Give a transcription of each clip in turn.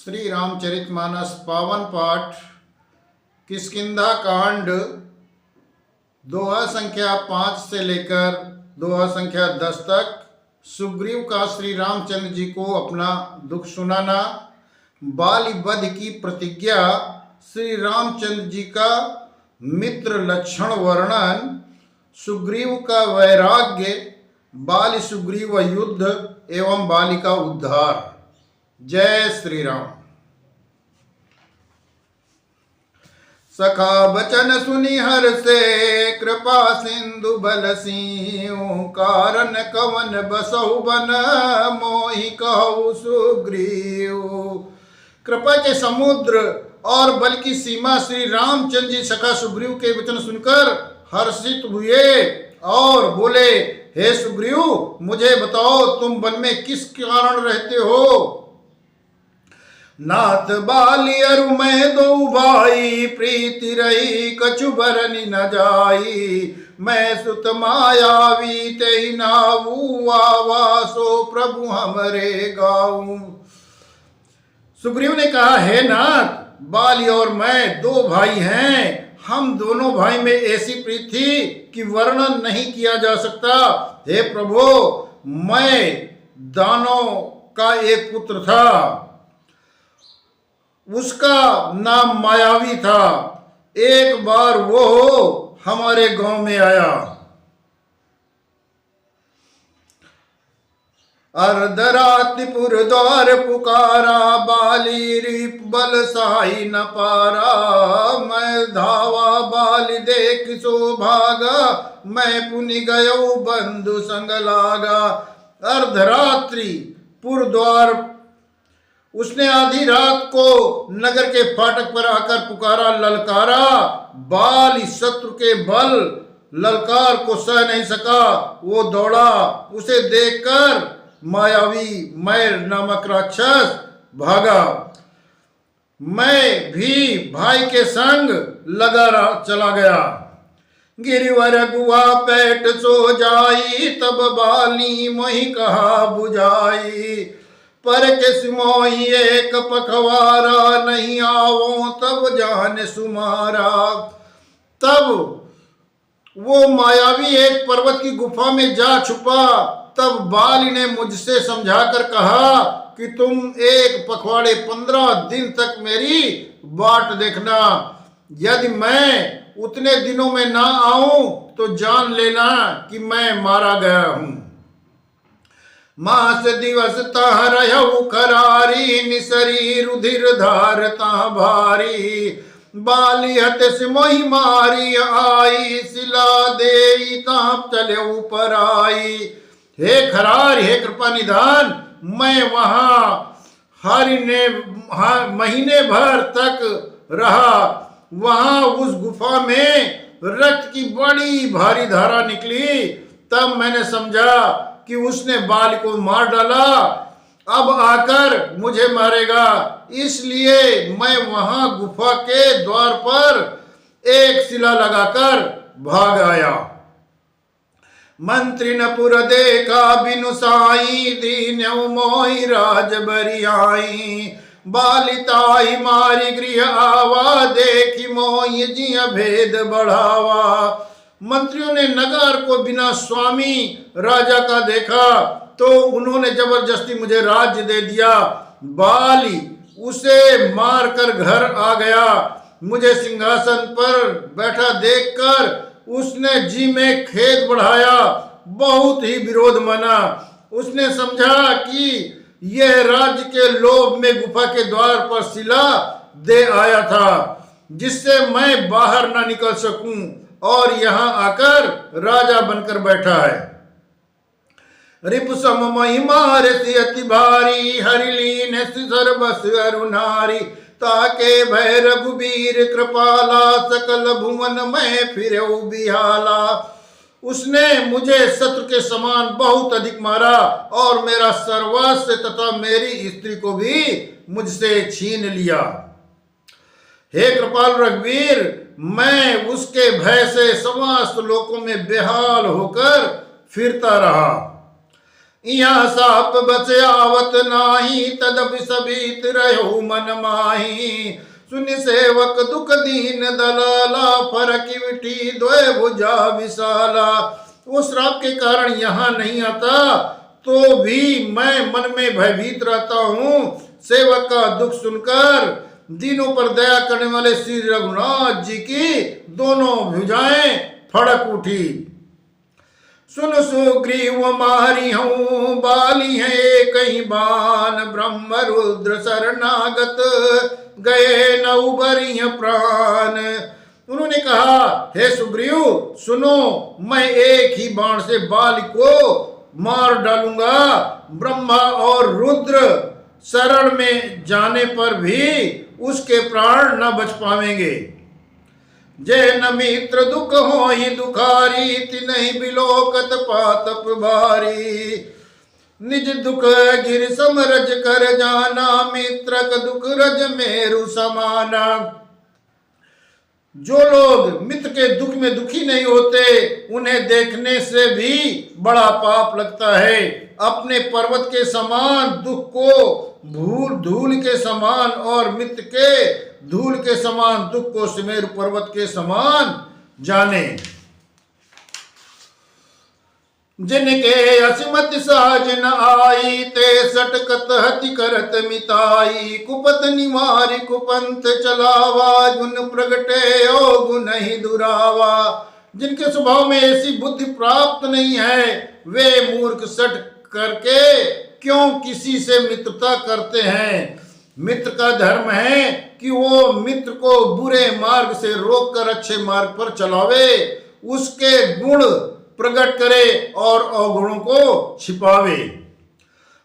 श्री रामचरितमानस पावन पाठ किष्किंधा कांड दोहा संख्या 5 से लेकर दोहा संख्या 10 तक। सुग्रीव का श्री रामचंद्र जी को अपना दुख सुनाना, बाली वध की प्रतिज्ञा, श्री रामचंद्र जी का मित्र लक्षण वर्णन, सुग्रीव का वैराग्य, बाली सुग्रीव युद्ध एवं बाली का उद्धार। जय श्री राम। सखा बचन सुनि हर्षे कृपा सिंधु बलसी, कारण कवन बसहु बन मोहि कहु सुग्रीव। कृपा के समुद्र और बल की सीमा श्री रामचंद्र जी सखा सुग्रीव के वचन सुनकर हर्षित हुए और बोले, हे सुग्रीव, मुझे बताओ तुम वन में किस कारण रहते हो। नाथ बाली अरु मैं दो भाई, प्रीति रही कछु बरनी न जाई। मैं सुत मायावी तेहि नाऊ, आवा सो प्रभु हमरे गाऊं। सुग्रीव ने कहा, हे नाथ, बाली और मैं दो भाई हैं। हम दोनों भाई में ऐसी प्रीति थी कि वर्णन नहीं किया जा सकता। हे प्रभु, मैं दानों का एक पुत्र था, उसका नाम मायावी था। एक बार वो हमारे गांव में आया, अर्धरात्रिपुर द्वार पुकारा, बाली रिप बल सहाय न पारा। मैं धावा बाली देख सो भागा, मैं पुनि गयो बंधु संग लागा। अर्धरात्रि पुर द्वार, उसने आधी रात को नगर के फाटक पर आकर पुकारा, ललकारा। बाली शत्रु के बल ललकार को सह नहीं सका, वो दौड़ा। उसे देखकर मायावी मैर नामक राक्षस भागा। मैं भी भाई के संग चला गया। गिरिवर गुआ पेट सो जाई, तब बाली मोहि कहा बुझाई। पर किस मोहि एक पखवारा, नहीं आवो तब जान सुमारा। तब वो मायावी एक पर्वत की गुफा में जा छुपा। तब बाली ने मुझसे समझाकर कहा कि तुम एक पखवाड़े 15 दिन तक मेरी बाट देखना। यदि मैं उतने दिनों में ना आऊं तो जान लेना कि मैं मारा गया हूं। मास दिवस तह रहु करारी, निसरी रुधिर धार तह भारी। बाली हत सिमोहि मारी आई, सिला देई तह चले ऊपर आई। हे खरार, हे कृपा निधान, मैं वहां महीने भर तक रहा। वहां उस गुफा में रक्त की बड़ी भारी धारा निकली। तब मैंने समझा कि उसने बाली को मार डाला, अब आकर मुझे मारेगा। इसलिए मैं वहां गुफा के द्वार पर एक शिला लगाकर भाग आया। मंत्री न पुर देखा बिनु साई, दीन्यौ मोहि राज बरियाई। बालिताहि मारी गृह आवा, देखी मोहि जिय भेद बढ़ावा। मंत्रियों ने नगर को बिना स्वामी राजा का देखा तो उन्होंने जबरदस्ती मुझे राज्य दे दिया। बाली उसे मारकर घर आ गया। मुझे सिंहासन पर बैठा देखकर उसने जी में खेद बढ़ाया, बहुत ही विरोध माना। उसने समझा कि यह राज्य के लोभ में गुफा के द्वार पर शिला दे आया था, जिससे मैं बाहर ना निकल सकूं और यहां आकर राजा बनकर बैठा है। रिपु सम महिमा रति अति भारी, हरिलीन सर्वस अरुनारी। ताके भय रघुबीर कृपाला, सकल भुवन में फिरऊ बिहाला। उसने मुझे शत्रु के समान बहुत अधिक मारा और मेरा सर्वस्व तथा मेरी स्त्री को भी मुझसे छीन लिया। हे कृपाल रघुवीर, मैं उसके भय से समस्त लोकों में बेहाल होकर फिरता रहा। यहाँ साप बस आवत नाही, तदब सबीत रहो मन माही। सुन सेवक दुख दीन दलाला, फरक विठी द्वय भुजा विशाला। वो श्राप के कारण यहाँ नहीं आता, तो भी मैं मन में भयभीत रहता हूँ। सेवक का दुख सुनकर दीनों पर दया करने वाले श्री रघुनाथ जी की दोनों भुजाएं फड़क उठी। सुन सुग्रीव मारी हूँ, बाली है कहीं बान, ब्रह्म रुद्र शरणागत, गए न उबरिय प्राण। उन्होंने कहा, हे सुग्रीव सुनो, मैं एक ही बाण से बाली को मार डालूंगा। ब्रह्मा और रुद्र शरण में जाने पर भी उसके प्राण न बच पावेंगे। जय न मित्र दुख हो ही दुखारी, तिन्हि बिलोकत पातप भारी। निज दुख गिर समरज कर जाना, मित्रक दुख रज मेरु समाना। जो लोग मित्र के दुख में दुखी नहीं होते, उन्हें देखने से भी बड़ा पाप लगता है। अपने पर्वत के समान दुख को धूल के समान, और मित्र के धूल के समान दुख को सुमेरु पर्वत के समान जाने। जिनके असिमति सहज न आई, ते सटकत हति करत मिताई। कुपत निवारी कुपंथ चलावा, गुण प्रगटे ओ गुण ही दुरावा। जिनके स्वभाव में ऐसी बुद्धि प्राप्त नहीं है, वे मूर्ख सट करके क्यों किसी से मित्रता करते हैं। मित्र का धर्म है कि वो मित्र को बुरे मार्ग से रोककर अच्छे मार्ग पर चलावे, उसके गुण प्रकट करे और अवगुणों को छिपावे।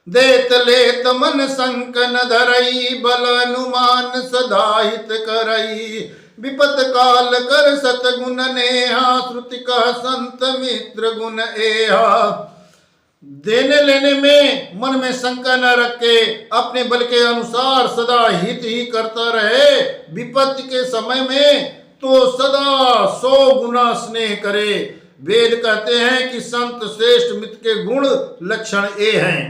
देत लेत मन संक न धरई, बल अनुमान सदा हित करई। विपत काल कर सतगुण नेहा, श्रुति कह संत मित्र गुण एहा। देने लेने में मन में शंका न रखे, अपने बल के अनुसार सदा हित ही करता रहे। विपत्ति के समय में तो सदा 100 गुना स्नेह करे। वेद कहते हैं कि संत श्रेष्ठ मित्र के गुण लक्षण ये हैं।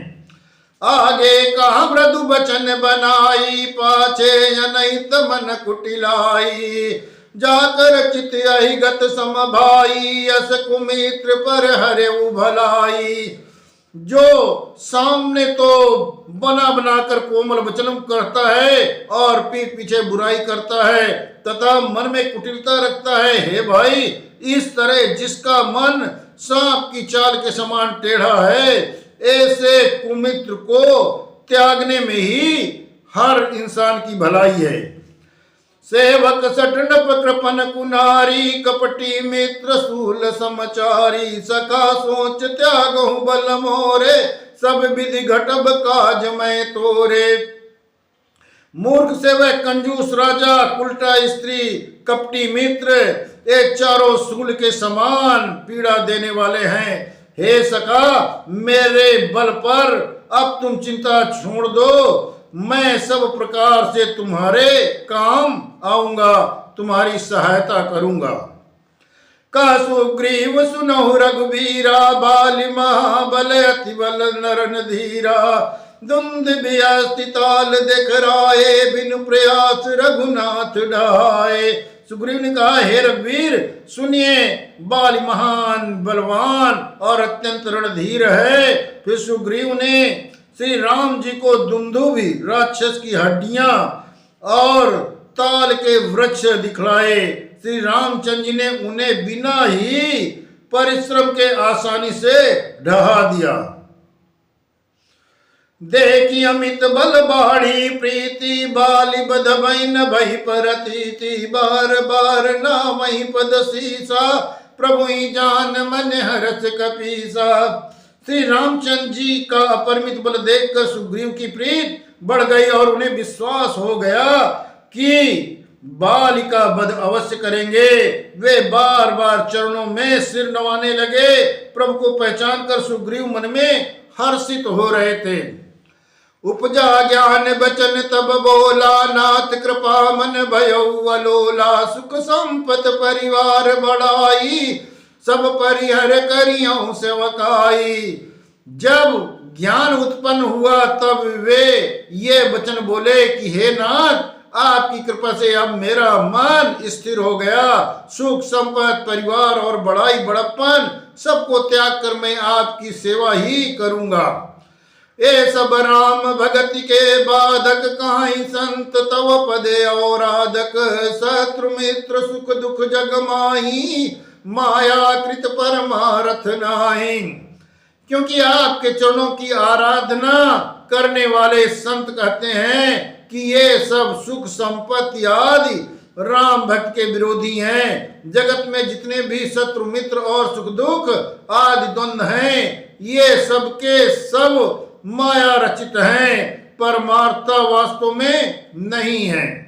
आगे कहा मृदु बचन बनाई, पाछे अनहित मन कुटिलाई। जाकर चित अहिगत समभाई, यस कुमित्र पर हरे भलाई। जो सामने तो बना बनाकर कोमल वचन करता है और पीठ पीछे बुराई करता है तथा मन में कुटिलता रखता है, हे भाई, इस तरह जिसका मन सांप की चाल के समान टेढ़ा है, ऐसे कुमित्र को त्यागने में ही हर इंसान की भलाई है। सेवक सठ नप कृपन कुनारी, कपटी मित्र सूल समाचारी। सखा सोच त्यागहु बल मोरे, सब विधि घटब काज मैं तोरे। मूर्ख सेवक, कंजूस राजा, उल्टा स्त्री, कपटी मित्र, ये चारों सूल के समान पीड़ा देने वाले हैं। हे सखा, मेरे बल पर अब तुम चिंता छोड़ दो, मैं सब प्रकार से तुम्हारे काम आऊंगा, तुम्हारी सहायता करूंगा। का सुग्रीव सुनहु रघुबीरा, बाली महाबल अति बल नरन धीरा। दुंद बियास्तिताल देख राये, बिनु प्रयास रघुनाथ ढाए। सुग्रीव ने कहा, हे रघुवीर सुनिए, बाली महान बलवान और अत्यंत रणधीर है। फिर सुग्रीव ने श्री राम जी को दुंदुभि राक्षस की हड्डियां और ताल के वृक्ष दिखलाए। श्री रामचंद्र जी ने उन्हें बिना ही परिश्रम के आसानी से ढहा दिया। देखी अमित बल बाढ़ी प्रीति, बाली बध बैन भई परतीति। बार बार ना वही पद सीसा, प्रभु जान मन हरस कपीसा। श्री रामचंद्र जी का अपरिमित बल देखकर सुग्रीव की प्रीत बढ़ गई और उन्हें विश्वास हो गया कि बाली का वध अवश्य करेंगे। वे बार बार चरणों में सिर नवाने लगे। प्रभु को पहचान कर सुग्रीव मन में हर्षित हो रहे थे। उपजा ज्ञान बचन तब बोला, नाथ कृपा मन भयो अलोला। सुख संपत परिवार बढ़ाई, सब परिहर करियों सेवकाई। जब ज्ञान उत्पन्न हुआ तब वे ये वचन बोले कि हे नाथ, आपकी कृपा से अब मेरा मन स्थिर हो गया। सुख संपत्ति, परिवार और बड़ाई बड़प्पन सबको त्याग कर मैं आपकी सेवा ही करूंगा। ए सब राम भगति के बाधक, काहि संत तव पदे औराधक। शत्रु मित्र सुख दुख जग माही, माया कृत परमारथ नाही। क्योंकि आपके चरणों की आराधना करने वाले संत कहते हैं कि ये सब सुख संपत्ति आदि राम भक्त के विरोधी हैं। जगत में जितने भी शत्रु मित्र और सुख दुख आदि द्वंद्व हैं, ये सब के सब माया रचित हैं, परमार्थ वास्तव में नहीं है।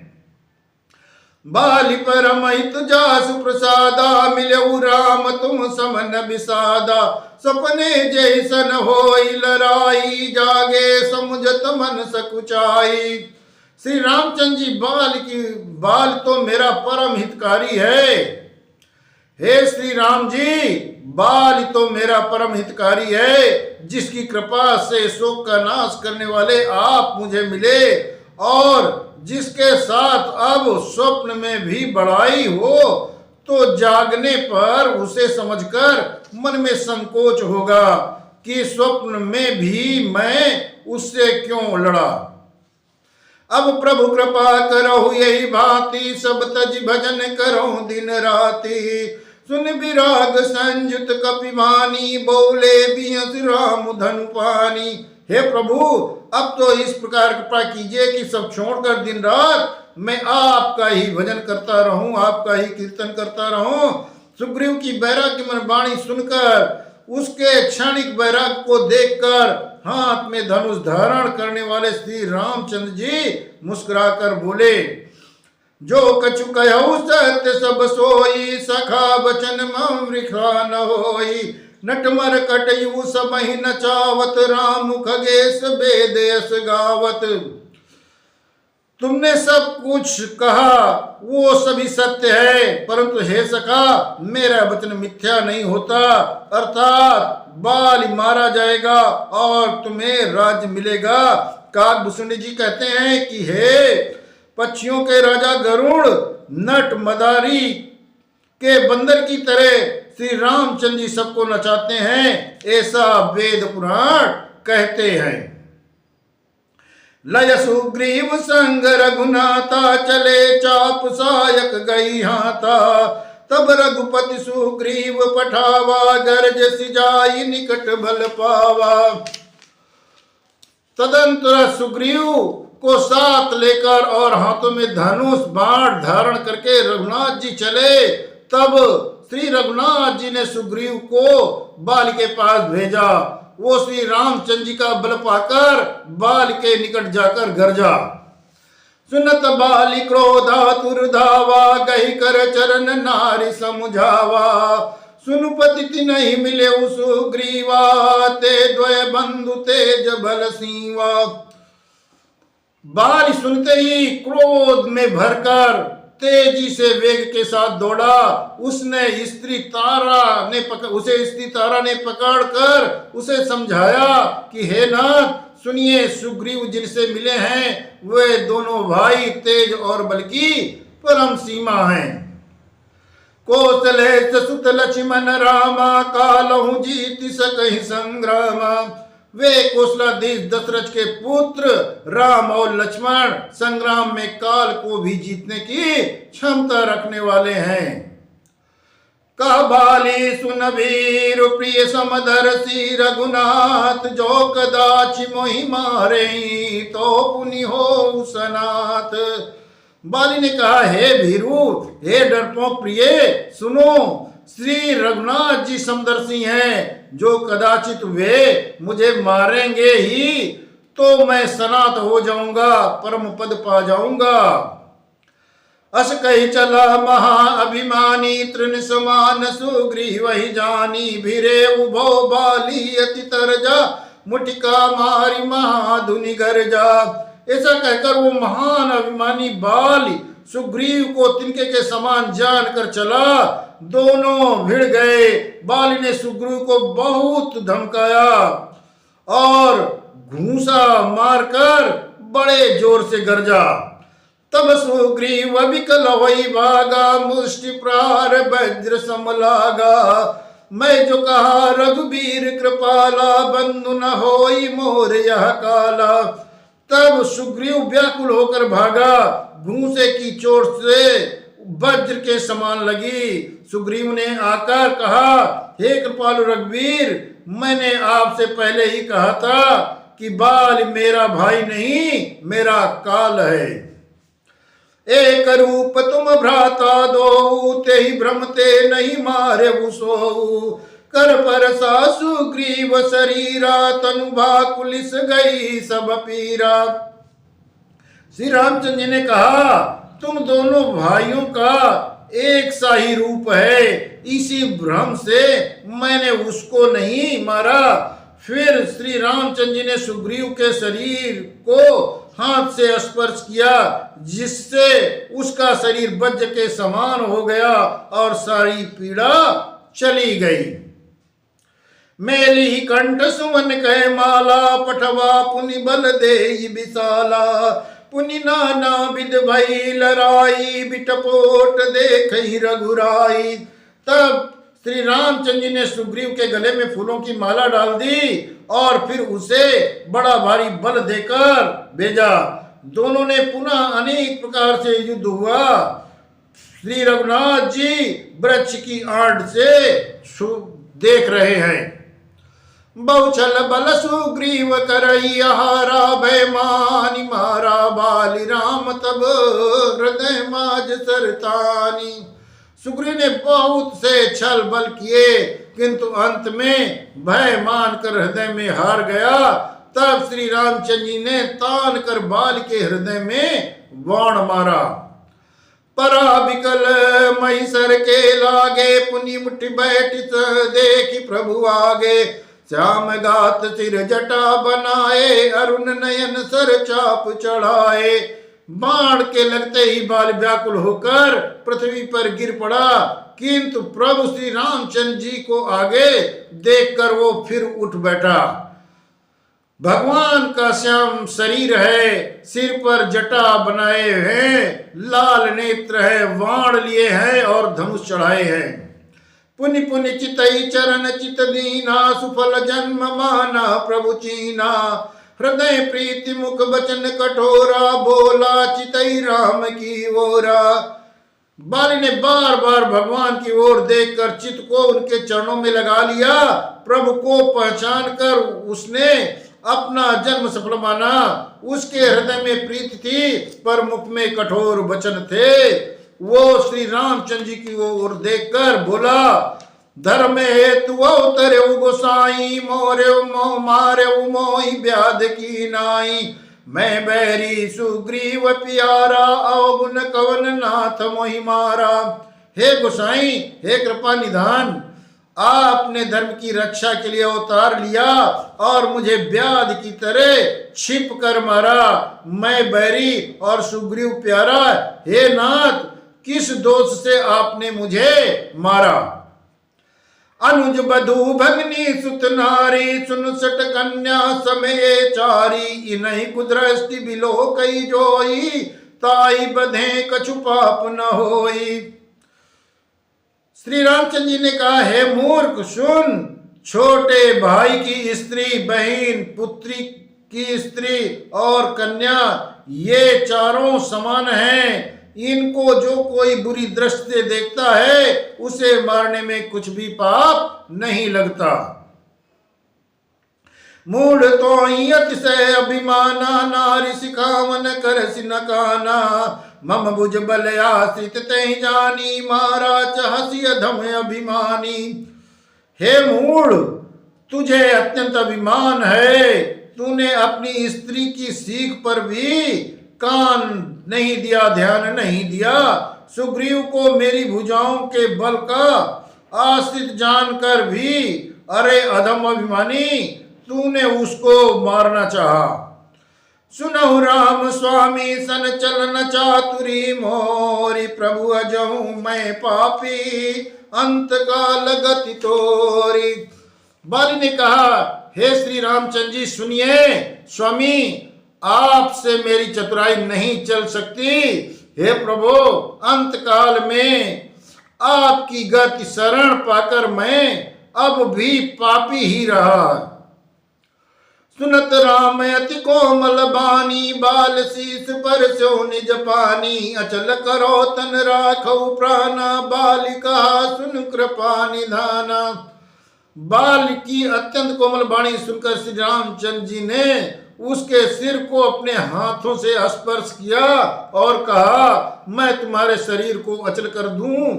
बाली परमहित जासु प्रसादा, मिलऊ राम तुम समन विसादा। सपने जैसन होई लराई, जागे समुझत मन सकुचाई। श्री रामचंद्र जी बाल तो मेरा परम हितकारी है। हे श्री राम जी, बाल तो मेरा परम हितकारी है, जिसकी कृपा से शोक का नाश करने वाले आप मुझे मिले और जिसके साथ अब स्वप्न में भी बड़ाई हो तो जागने पर उसे समझकर मन में संकोच होगा कि स्वप्न में भी मैं उससे क्यों लड़ा। अब प्रभु कृपा करो यही भांति, सब तज भजन करो दिन राति। सुन विराग संयुत कपिमानी, बोले बियस राम धनु पानी। हे प्रभु, अब तो इस प्रकार कृपा कीजिए कि सब छोड़कर दिन रात मैं आपका ही भजन करता रहूं, आपका ही कीर्तन करता रहूं। सुग्रीव की वैराग्यमय वाणी सुनकर, उसके क्षणिक वैराग्य को देखकर हाथ में धनुष धारण करने वाले श्री रामचंद्र जी मुस्कुराकर बोले, जो कछु कहु सत्य सब सोई, सखा बचन मम वृथा न होई। नटमर कटयु सबहि नचावत, राम खगेश वेद यस गावत। तुमने सब कुछ कहा वो सभी सत्य है, परंतु हे सखा, मेरा वचन मिथ्या नहीं होता। अर्थात बाल मारा जाएगा और तुम्हें राज्य मिलेगा। काकभूषण जी कहते हैं कि हे पक्षियों के राजा गरुड़, नट मदारी के बंदर की तरह श्री रामचंद्र जी सबको नचाते हैं, ऐसा वेद पुराण कहते हैं। लय सुग्रीव संग रघुनाथा, चले चाप सायक गई हाथा। तब रघुपति सुग्रीव पठावा, गर्ज सिजाई निकट बल पावा। तदंतर सुग्रीव को साथ लेकर और हाथों में धनुष बाण धारण करके रघुनाथ जी चले। तब श्री रघुनाथ जी ने सुग्रीव को बाल के पास भेजा। वो श्री रामचंद्र जी का बल पाकर बाल के निकट जाकर गरजा। सुनत बाली क्रोधातुर धावा, गही कर चरण नारी समुझावा। सुनुपति नहीं मिले सुग्रीवा, ते द्वय बंधु तेज बल सीवा। बाली सुनते ही क्रोध में भरकर तेजी से वेग के साथ दौड़ा। उसे स्त्री तारा ने पकड़कर उसे समझाया कि हे नाथ, सुनिए, सुग्रीव जिनसे मिले हैं वे दोनों भाई तेज और बल की परम सीमा हैं। कौशले सुत लक्ष्मण रामा, कालहु जीत सकहि संग्रामा। वे कौशलाधीश दशरथ के पुत्र राम और लक्ष्मण संग्राम में काल को भी जीतने की क्षमता रखने वाले हैं। कह बाली सुन वीर प्रिय समदर्शी, रघुनाथ जो कदाचि मोहि मारे, तो पुनि हो सनाथ। बाली ने कहा, हे भीरू, हे डरपोक प्रिय, सुनो, श्री रघुनाथ जी समदर्शी हैं। जो कदाचित वे मुझे मारेंगे ही तो मैं सनात हो जाऊंगा, परम पद पा जाऊंगा। अस कही चला महाअभिमानी, तृण समान सुग्रीव ही जानी। भिरे उभो बाली अति तरजा, मुटिका मारी महाधुनि गर्जा। ऐसा कहकर वो महान अभिमानी बाली सुग्रीव को तिनके के समान जान कर चला। दोनों भिड़ गए। बाली ने सुग्रीव को बहुत धमकाया और घूंसा मारकर बड़े जोर से गरजा। तब सुग्रीव विकल वही भागा, मुष्टि प्रहार वज्र समलागा। मैं जो कहा रघुबीर कृपाला, बंधु न होई मोर यह काला। तब सुग्रीव व्याकुल होकर भागा, घूंसे की चोट से वज्र के समान लगी। सुग्रीव ने आकर कहा, हे कृपालु रघुवीर, मैंने आपसे पहले ही कहा था कि बाल मेरा भाई नहीं, मेरा काल है। एक रूप तुम भ्राता दो, ते ही भ्रमते नहीं मारे सोऊ। कर पर सुग्रीव शरीरा, तनु भाकुलिस गई सब पीरा। श्री रामचंद्र जी ने कहा, तुम दोनों भाइयों का एक सा ही रूप है, इसी भ्रम से मैंने उसको नहीं मारा। फिर श्री रामचंद्र जी ने सुग्रीव के शरीर को हाथ से स्पर्श किया, जिससे उसका शरीर वज्र के समान हो गया और सारी पीड़ा चली गई। मेली कंठ सुमन कह माला, पठवा पुनि बल दे विशाला। पुनि नाना विध भई लड़ाई, बिटपोट देख रघुराई। तब श्री रामचंद्र जी ने सुग्रीव के गले में फूलों की माला डाल दी और फिर उसे बड़ा भारी बल देकर भेजा। दोनों ने पुनः अनेक प्रकार से युद्ध हुआ। श्री रघुनाथ जी वृक्ष की आड़ से देख रहे हैं। बहुछल बल सुग्रीव करई हारा, भय मानि मारा बाली राम तब हृदय माज सरतानी। सुग्रीव ने बहुत से छल बल किए, किंतु अंत में भय मानकर हृदय में हार गया। तब श्री रामचंद्र जी ने तान कर बाल के हृदय में बाण मारा। परा विकल महिषर के लागे, पुनि मुठि बैठित देखी प्रभु आगे। श्याम गात सिर जटा बनाए, अरुण नयन सर चाप चढ़ाए। बाण के लगते ही बाल व्याकुल होकर पृथ्वी पर गिर पड़ा, किंतु प्रभु श्री रामचंद्र जी को आगे देखकर वो फिर उठ बैठा। भगवान का श्याम शरीर है, सिर पर जटा बनाए हैं, लाल नेत्र है, बाण लिए हैं और धनुष चढ़ाए हैं। पुनि पुनि चितई चरण चित दीना, सुफल जन्म माना प्रभु चीना। हृदय प्रीति मुख बचन कठोरा, बोला चितई राम की ओरा। बाली ने बार बार भगवान की ओर देखकर चित्त को उनके चरणों में लगा लिया। प्रभु को पहचान कर उसने अपना जन्म सफल माना। उसके हृदय में प्रीति थी पर मुख में कठोर वचन थे। वो श्री रामचंद्र जी की ओर देखकर बोला, धर्म हेतु अवतरे गोसाई, मोरे मोह मारे मोहि व्याध की नाई। मैं बैरी सुग्रीव प्यारा, अवगुण कवन नाथ मोहि मारा। हे गोसाई, हे कृपा निधान, आपने धर्म की रक्षा के लिए अवतार लिया और मुझे व्याध की तरह छिप कर मारा। मैं बैरी और सुग्रीव प्यारा, हे नाथ, किस दोष से आपने मुझे मारा। अनुज बधु भगनी सुत नारी, सुन सट कन्या समय चारी। इन्हीं कुदृष्टि बिलो कई जोई, ताई बधे कछु पाप न होई। श्री रामचंद्र जी ने कहा, हे मूर्ख सुन, छोटे भाई की स्त्री, बहन, पुत्री की स्त्री और कन्या, ये चारों समान हैं। इनको जो कोई बुरी दृष्टि से देखता है उसे मारने में कुछ भी पाप नहीं लगता। मूढ़ तो अतिशय अभिमाना, नारी सिखावन कर सिनकाना। मम भुज बल आश्रित तहि जानी, मारा चहसी अधम अभिमानी। हे मूढ़, तुझे अत्यंत अभिमान है। तूने अपनी स्त्री की सीख पर भी कान नहीं दिया, ध्यान नहीं दिया। सुग्रीव को मेरी भुजाओं के बल का आश्रित जानकर भी, अरे अधम अभिमानी, तूने उसको मारना चाहा। सुनहु राम स्वामी सन चलन चातुरी मोरी, प्रभु अजहूं मैं पापी अंत काल गति तोरी। बाली ने कहा, हे श्री रामचंद्र जी सुनिए, स्वामी आपसे मेरी चतुराई नहीं चल सकती। हे प्रभु, अंत काल में आपकी गति शरण पाकर मैं अब भी पापी ही रहा। सुनत राम अति कोमल बानी, बाल शीस पर सो निज पानी। अचल करो तन राखो प्राणा, बालिका सुन कृपा निधाना। बाल की अत्यंत कोमल वाणी सुनकर श्री रामचंद्र जी ने उसके सिर को अपने हाथों से स्पर्श किया और कहा, मैं तुम्हारे शरीर को अचल कर दूं,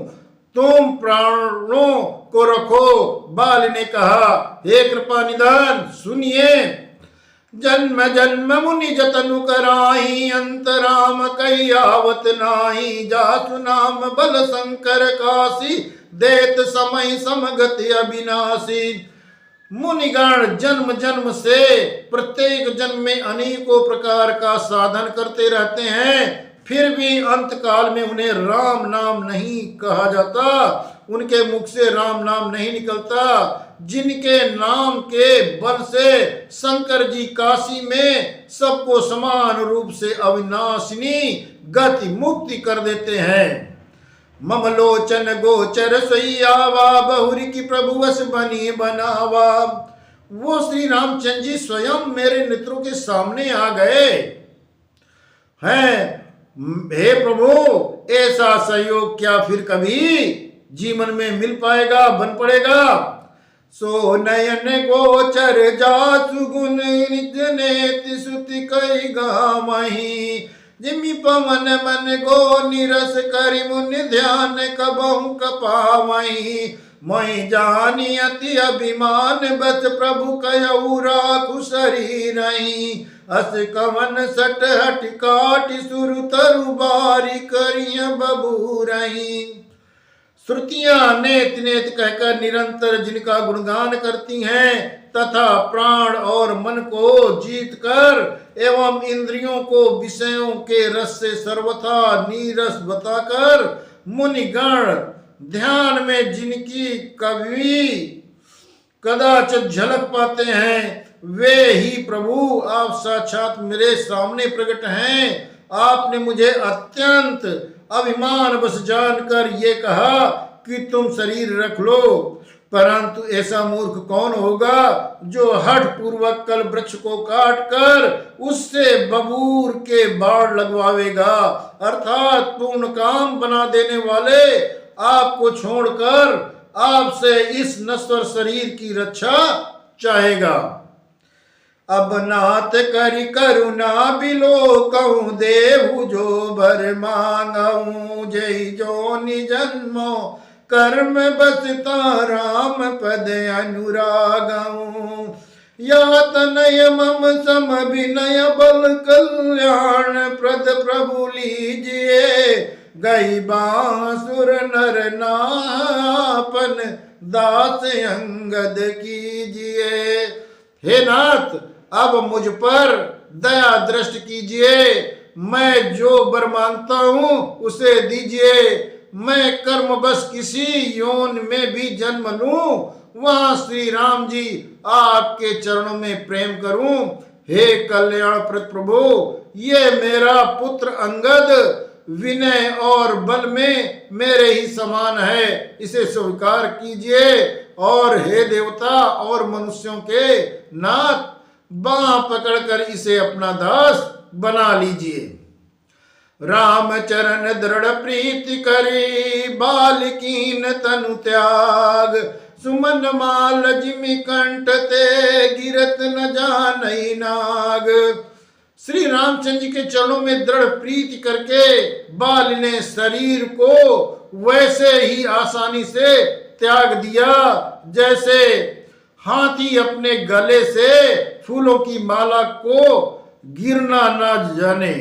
तुम प्राणों को रखो। बाल ने कहा, हे कृपा निधान सुनिए, जन्म जन्म मुनि जतनु कराही, अंतराम कई आवत नाही। जासु नाम बल शंकर काशी, देत समय समगति अविनाशी। मुनिगण जन्म जन्म से प्रत्येक जन्म में अनेकों प्रकार का साधन करते रहते हैं, फिर भी अंत काल में उन्हें राम नाम नहीं कहा जाता, उनके मुख से राम नाम नहीं निकलता। जिनके नाम के बल से शंकर जी काशी में सबको समान रूप से अविनाशिनी गति मुक्ति कर देते हैं। ममलोचन गोचर सैयावा, बहुरी की प्रभु वश बनी बनावा। वो श्री रामचंद्र जी स्वयं मेरे नेत्रों के सामने आ गए हैं। हे प्रभु, ऐसा सहयोग क्या फिर कभी जीवन में मिल पाएगा, बन पड़ेगा। सो नयन गोचर जासु गुण निज नेति सुति कई गामहि। जिमि पवन मन गो निरस करि मुनि ध्यान कबहु कपावहि। मैं जानी अति अभिमान बस प्रभु कयऊ राखु शरीरहि। अस कवन सट हट काट सुर तरु बारी करिय बबूरहि। श्रुतियां नेत नेत कहकर निरंतर जिनका गुणगान करती हैं तथा प्राण और मन को जीत कर एवं इंद्रियों को विषयों के रस से सर्वथा नीरस बताकर मुनिगण ध्यान में जिनकी कभी कदाचित झलक पाते हैं, वे ही प्रभु आप साक्षात मेरे सामने प्रकट हैं। आपने मुझे अत्यंत अभिमान बस जानकर ये कहा कि तुम शरीर रख लो, परंतु ऐसा मूर्ख कौन होगा जो हठ पूर्वक कल वृक्ष को काट कर उससे बबूर के बाढ़ लगवावेगा, अर्थात पूर्ण काम बना देने वाले आपको छोड़कर आपसे इस नश्वर शरीर की रक्षा चाहेगा। अब नाथ करि करुणा बिलो कहूँ देहु जो भर मांगऊ। जय जोनि जन्मो कर्म बसता राम पद अनुरागऊ। या तनय मम सम विनय बल कल्याण प्रद प्रभु लीजिए। गई बांसुर नर नापन दास अंगद कीजिए। हे नाथ, अब मुझ पर दया दृष्टि कीजिए, मैं जो वर मांगता हूँ उसे दीजिए। मैं कर्म बस किसी योन में भी जन्म लूं, वहां श्री राम जी आपके चरणों में प्रेम करूं। हे कल्याण प्रद प्रभु, ये मेरा पुत्र अंगद विनय और बल में मेरे ही समान है, इसे स्वीकार कीजिए। और हे देवता और मनुष्यों के नाथ, बांह पकड़कर इसे अपना दास बना लीजिए। राम चरण दृढ़ प्रीति करी, बालकीन तनु त्याग। सुमन माल जिमि कंठ ते, गिरत न जानई नाग। श्री रामचंद्र जी के चरणों में दृढ़ प्रीति करके बाल ने शरीर को वैसे ही आसानी से त्याग दिया जैसे हाथी अपने गले से फूलों की माला को गिरना न जाने।